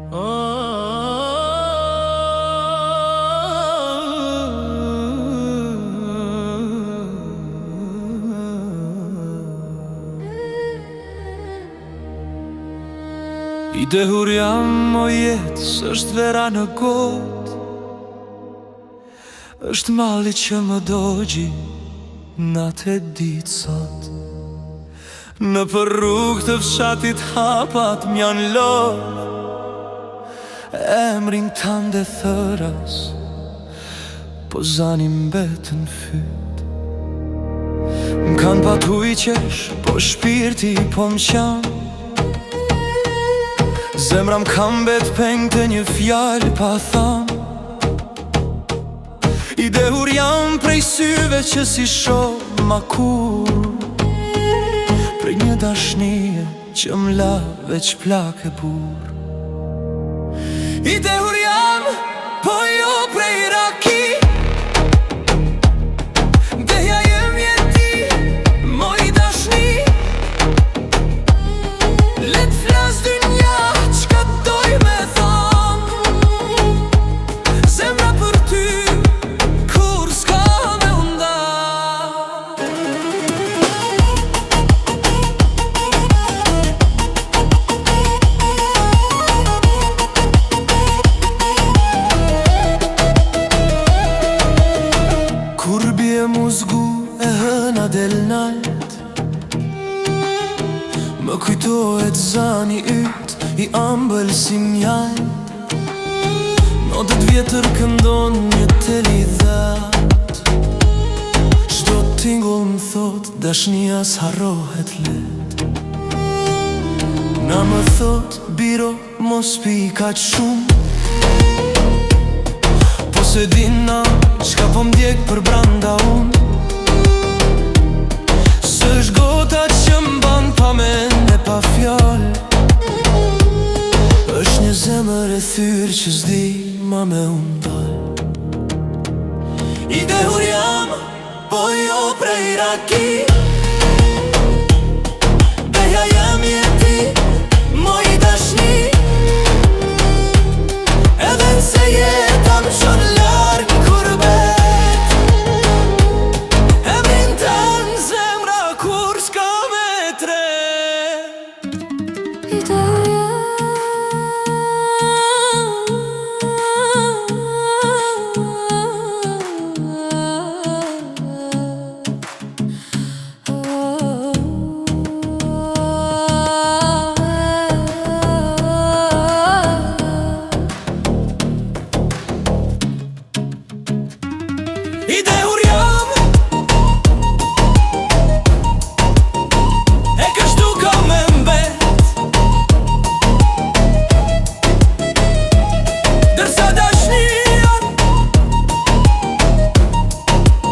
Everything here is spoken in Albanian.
I dehur jam o jetë, s'është vera në gotë, është malli që më dogji natë e ditë sot. Në për rrugë të fshatit hapat m'jan lodh, emrin tande thëras, po zani mbetën fyt. M'kan patu i qesh, po shpirti po m'qan, zemra m'kam bet peng të një fjallë pa tham. I dehur jam prej syve që si shoh ma kur, prej një dashnie që m'la veç plak e bur. I dehur jam, po jo prej raki, deja jem jeti, moj dashni. Let flas dynja, qka doj me tham, zemra për ty kur s'ka me unda. Kur bje muzgu e hëna del nalt, më kujtohet zani yt i ambël si mjalt. Notet vjetër këndon një telidhat, çdo tingull m'thot dashnia s'harrohet let. Na më thot biro mos pi kaq shumë, po se dina çka po m'djek për branda unë. S'është gota që m'ban pa mend e pa fjall, është një zemër e thyrë që s'di ma me unë dal. I dehur jam, po jo prej raki, deja jem jeti, moj dashni. Edhe nëse jeta m'shon larg kurbet, emrin tan zemra kur s'ka me tre. I dehur jam, I dehur